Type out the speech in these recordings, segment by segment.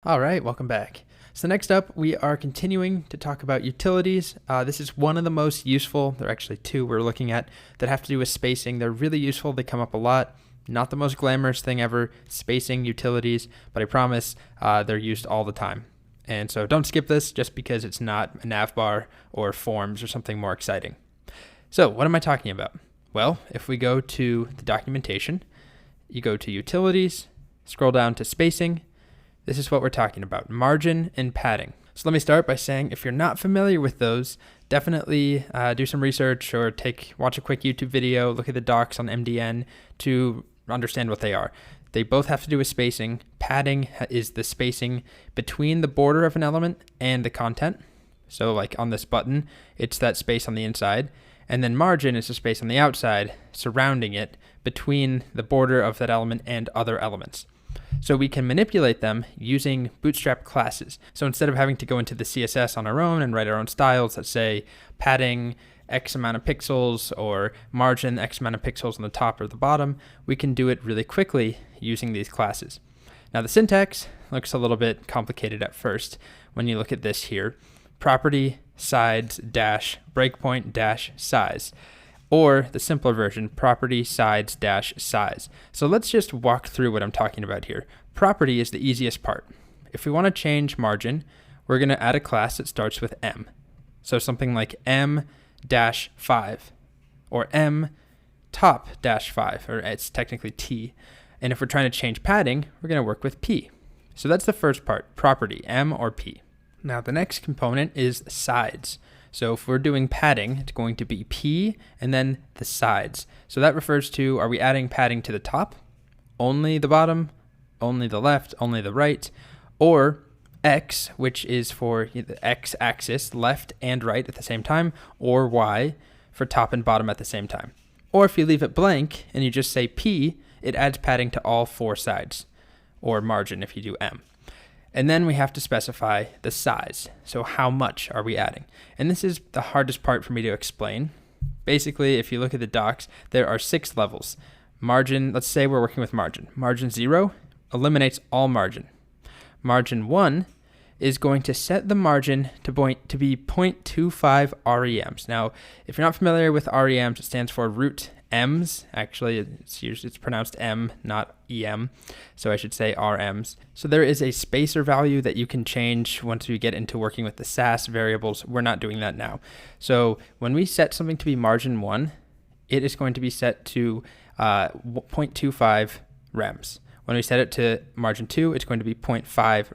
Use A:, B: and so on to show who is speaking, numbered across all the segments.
A: All right, welcome back. So next up, we are continuing to talk about utilities. This is one of the most useful. There are actually two we're looking at that have to do with spacing. They're really useful. They come up a lot. Not the most glamorous thing ever, spacing utilities, but I promise they're used all the time. And so don't skip this just because it's not a navbar or forms or something more exciting. So what am I talking about? Well, if we go to the documentation, you go to utilities, scroll down to spacing. This is what we're talking about, margin and padding. So let me start by saying if you're not familiar with those, definitely do some research or watch a quick YouTube video, look at the docs on MDN to understand what they are. They both have to do with spacing. Padding is the spacing between the border of an element and the content. So like on this button, it's that space on the inside. And then margin is the space on the outside surrounding it between the border of that element and other elements. So we can manipulate them using Bootstrap classes. So instead of having to go into the CSS on our own and write our own styles that say padding X amount of pixels or margin X amount of pixels on the top or the bottom, we can do it really quickly using these classes. Now the syntax looks a little bit complicated at first when you look at this here. Property sides dash breakpoint dash size, or the simpler version, property sides dash size. So let's just walk through what I'm talking about here. Property is the easiest part. If we want to change margin, we're going to add a class that starts with M. So something like M-5 or M top-5, or it's technically T. And if we're trying to change padding, we're going to work with P. So that's the first part, property, M or P. Now the next component is sides. So if we're doing padding, it's going to be P and then the sides. So that refers to, are we adding padding to the top, only the bottom, only the left, only the right, or X, which is for the X axis, left and right at the same time, or Y for top and bottom at the same time. Or if you leave it blank and you just say P, it adds padding to all four sides, or margin if you do M. And then we have to specify the size. So how much are we adding? And this is the hardest part for me to explain. Basically, if you look at the docs, there are 6 levels. Margin, let's say we're working with margin. Margin 0 eliminates all margin. Margin 1 is going to set the margin to be 0.25 REMs. Now, if you're not familiar with REMs, it stands for root M's. Actually, it's pronounced M, not EM. So I should say RMs. So there is a spacer value that you can change once we get into working with the Sass variables. We're not doing that now. So when we set something to be margin 1, it is going to be set to 0.25 rems. When we set it to margin 2, it's going to be 0.5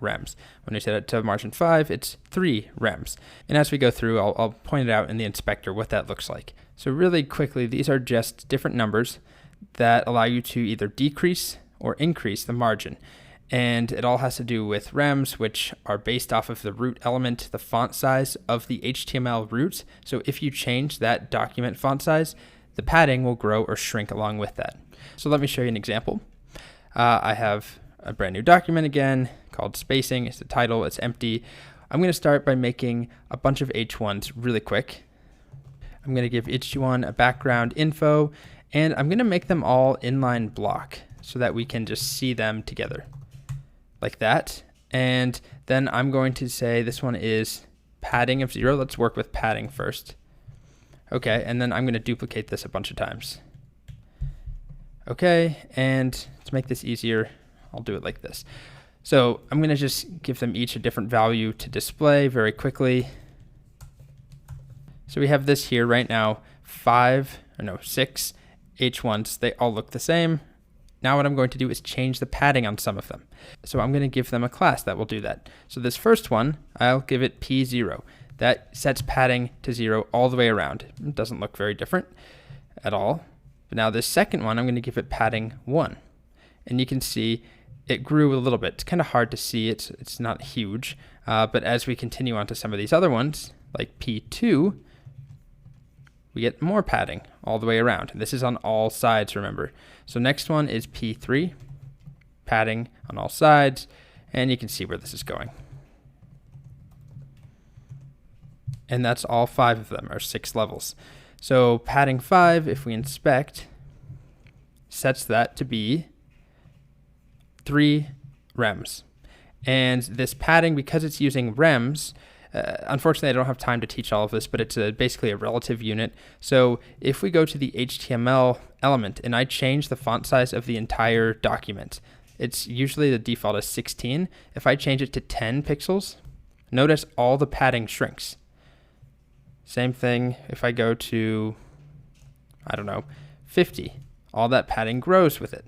A: rems. When we set it to margin 5, it's 3 rems. And as we go through, I'll point it out in the inspector what that looks like. So really quickly, these are just different numbers that allow you to either decrease or increase the margin. And it all has to do with rems, which are based off of the root element, the font size of the HTML root. So if you change that document font size, the padding will grow or shrink along with that. So let me show you an example. I have a brand new document again called spacing. It's the title, it's empty. I'm going to start by making a bunch of H1s really quick. I'm going to give each one a background info, and I'm going to make them all inline block so that we can just see them together like that. And then I'm going to say this one is padding of 0. Let's work with padding first. Okay, and then I'm going to duplicate this a bunch of times. Okay, and to make this easier, I'll do it like this. So I'm going to just give them each a different value to display very quickly. So we have this here right now, 6 H1s. They all look the same. Now what I'm going to do is change the padding on some of them. So I'm going to give them a class that will do that. So this first one, I'll give it P0. That sets padding to 0 all the way around. It doesn't look very different at all. But now this second one, I'm going to give it padding 1. And you can see it grew a little bit. It's kind of hard to see. It's not huge. But as we continue on to some of these other ones, like P2, we get more padding all the way around. This is on all sides, remember. So next one is P3, padding on all sides, and you can see where this is going. And that's all 5 of them, or 6 levels. So padding 5, if we inspect, sets that to be 3 rems. And this padding, because it's using rems, unfortunately, I don't have time to teach all of this, but it's basically a relative unit. So if we go to the HTML element and I change the font size of the entire document, it's usually the default is 16. If I change it to 10 pixels, notice all the padding shrinks. Same thing if I go to, I don't know, 50. All that padding grows with it.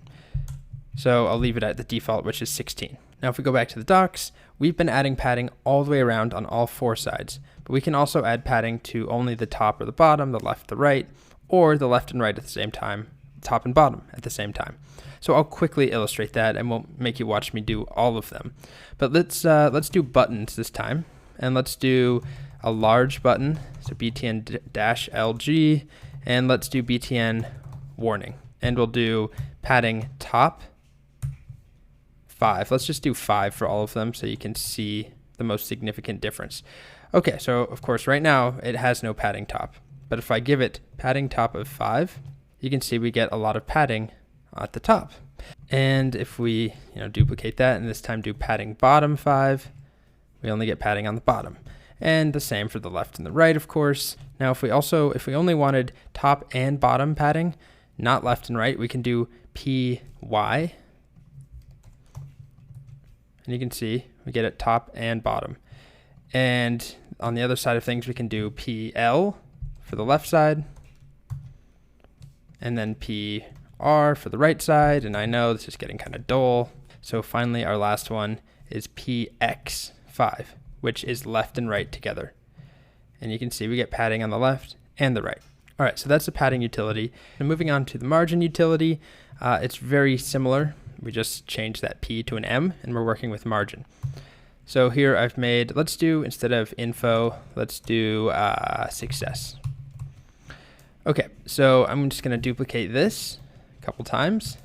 A: So I'll leave it at the default, which is 16. Now if we go back to the docs, we've been adding padding all the way around on all four sides, but we can also add padding to only the top or the bottom, the left, the right, or the left and right at the same time, top and bottom at the same time. So I'll quickly illustrate that and won't make you watch me do all of them. But let's do buttons this time, and let's do a large button, so BTN-LG, and let's do BTN warning, and we'll do padding top 5. Let's just do 5 for all of them so you can see the most significant difference. Okay, so of course right now it has no padding top, but if I give it padding top of 5, you can see we get a lot of padding at the top. And if we duplicate that and this time do padding bottom 5, we only get padding on the bottom. And the same for the left and the right, of course. Now if we only wanted top and bottom padding, not left and right, we can do PY. And you can see we get it top and bottom. And on the other side of things, we can do PL for the left side, and then PR for the right side. And I know this is getting kind of dull. So finally, our last one is PX5, which is left and right together. And you can see we get padding on the left and the right. All right, so that's the padding utility. And moving on to the margin utility, it's very similar. We just changed that P to an M, and we're working with margin. So here I've made, let's do, instead of info, let's do success. Okay, so I'm just going to duplicate this a couple times.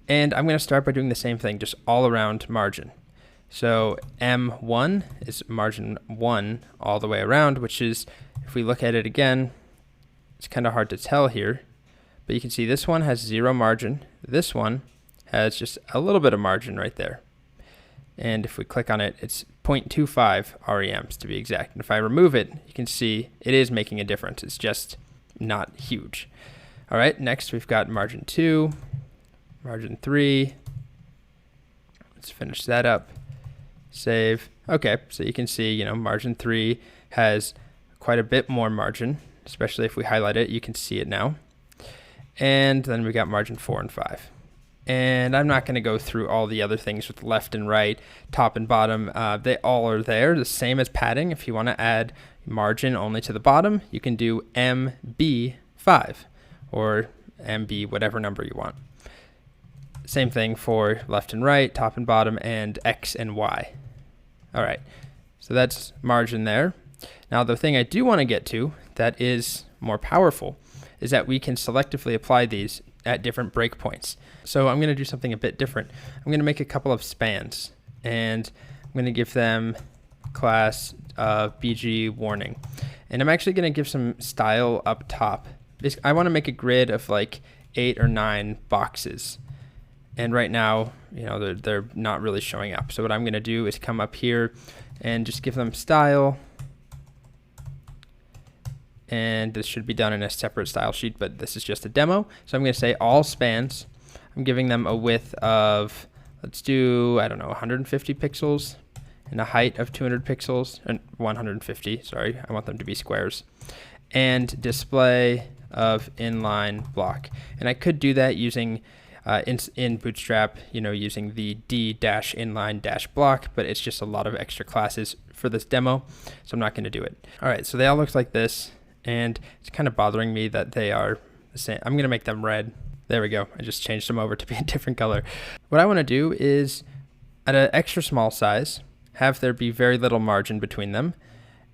A: And I'm going to start by doing the same thing, just all around margin. So M1 is margin 1 all the way around, which is, if we look at it again, it's kind of hard to tell here. But you can see this one has 0 margin. This one has just a little bit of margin right there. And if we click on it, it's 0.25 REMs to be exact. And if I remove it, you can see it is making a difference. It's just not huge. All right, next we've got margin 2, margin 3. Let's finish that up. Save. Okay, so you can see, margin 3 has quite a bit more margin, especially if we highlight it, you can see it now. And then we got margin 4 and 5. And I'm not going to go through all the other things with left and right, top and bottom. They all are there, the same as padding. If you want to add margin only to the bottom, you can do MB5 or MB, whatever number you want. Same thing for left and right, top and bottom, and X and Y. All right, so that's margin there. Now the thing I do want to get to that is more powerful is that we can selectively apply these at different breakpoints. So I'm going to do something a bit different. I'm going to make a couple of spans, and I'm going to give them class BG warning. And I'm actually going to give some style up top. I want to make a grid of like 8 or 9 boxes. And right now, they're not really showing up. So what I'm going to do is come up here and just give them style. And this should be done in a separate style sheet, but this is just a demo. So I'm going to say all spans. I'm giving them a width of, let's do, 150 pixels and a height of 200 pixels, and 150, sorry, I want them to be squares. And display of inline block. And I could do that using, in Bootstrap, using the d-inline-block, but it's just a lot of extra classes for this demo, so I'm not going to do it. All right, so they all look like this. And it's kind of bothering me that they are the same. I'm going to make them red. There we go. I just changed them over to be a different color. What I want to do is, at an extra small size, have there be very little margin between them.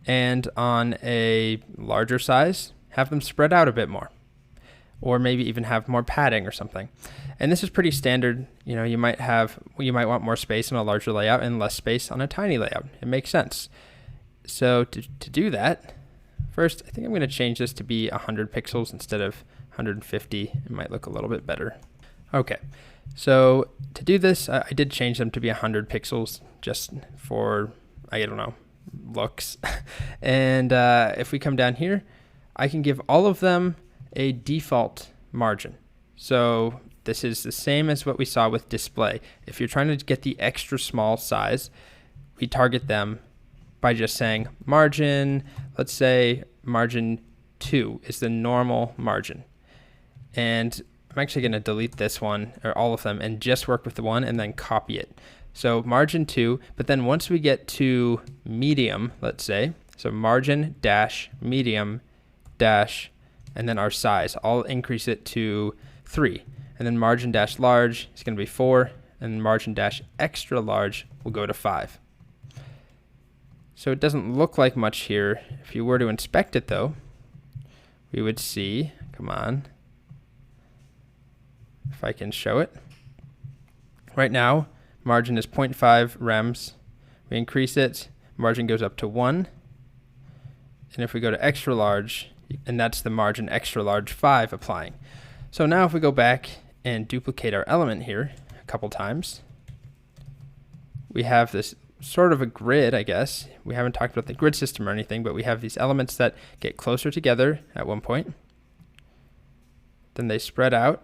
A: And on a larger size, have them spread out a bit more. Or maybe even have more padding or something. And this is pretty standard. You might want more space on a larger layout and less space on a tiny layout. It makes sense. So to do that, first, I think I'm going to change this to be 100 pixels instead of 150. It might look a little bit better. Okay, So to do this, I did change them to be 100 pixels just for, I don't know, looks. And if we come down here, I can give all of them a default margin. So this is the same as what we saw with display. If you're trying to get the extra small size, we target them by just saying margin, let's say margin 2 is the normal margin. And I'm actually going to delete this one, or all of them, and just work with the one and then copy it. So margin 2, but then once we get to medium, let's say, so margin dash medium dash, and then our size, I'll increase it to 3. And then margin dash large is going to be 4, and margin dash extra large will go to 5. So it doesn't look like much here. If you were to inspect it though, we would see, come on, if I can show it. Right now, margin is 0.5 rems. We increase it, margin goes up to 1. And if we go to extra large, and that's the margin extra large 5 applying. So now if we go back and duplicate our element here a couple times, we have this sort of a grid, I guess. We haven't talked about the grid system or anything, but we have these elements that get closer together at one point. Then they spread out,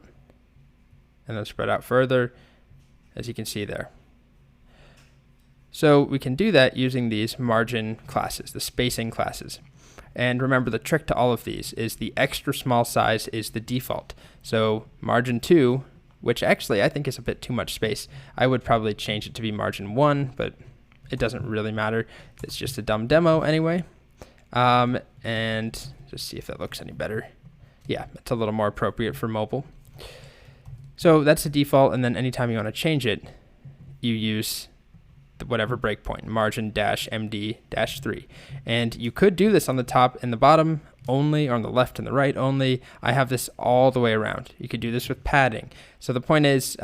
A: and then spread out further, as you can see there. So we can do that using these margin classes, the spacing classes. And remember, the trick to all of these is the extra small size is the default. So margin 2, which actually I think is a bit too much space, I would probably change it to be margin 1, but it doesn't really matter. It's just a dumb demo anyway. And just see if that looks any better. Yeah, it's a little more appropriate for mobile. So that's the default, and then anytime you want to change it, you use whatever breakpoint, margin dash MD dash 3. And you could do this on the top and the bottom only, or on the left and the right only. I have this all the way around. You could do this with padding. So the point is,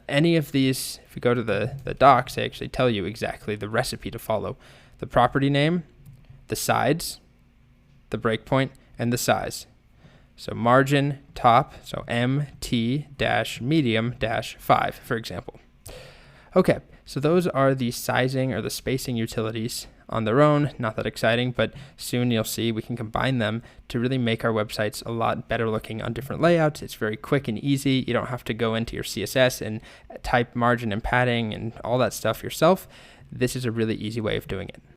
A: any of these, if you go to the docs, they actually tell you exactly the recipe to follow. The property name, the sides, the breakpoint, and the size. So margin top, so MT dash medium dash 5, for example. Okay, so those are the sizing or the spacing utilities on their own. Not that exciting, but soon you'll see we can combine them to really make our websites a lot better looking on different layouts. It's very quick and easy. You don't have to go into your CSS and type margin and padding and all that stuff yourself. This is a really easy way of doing it.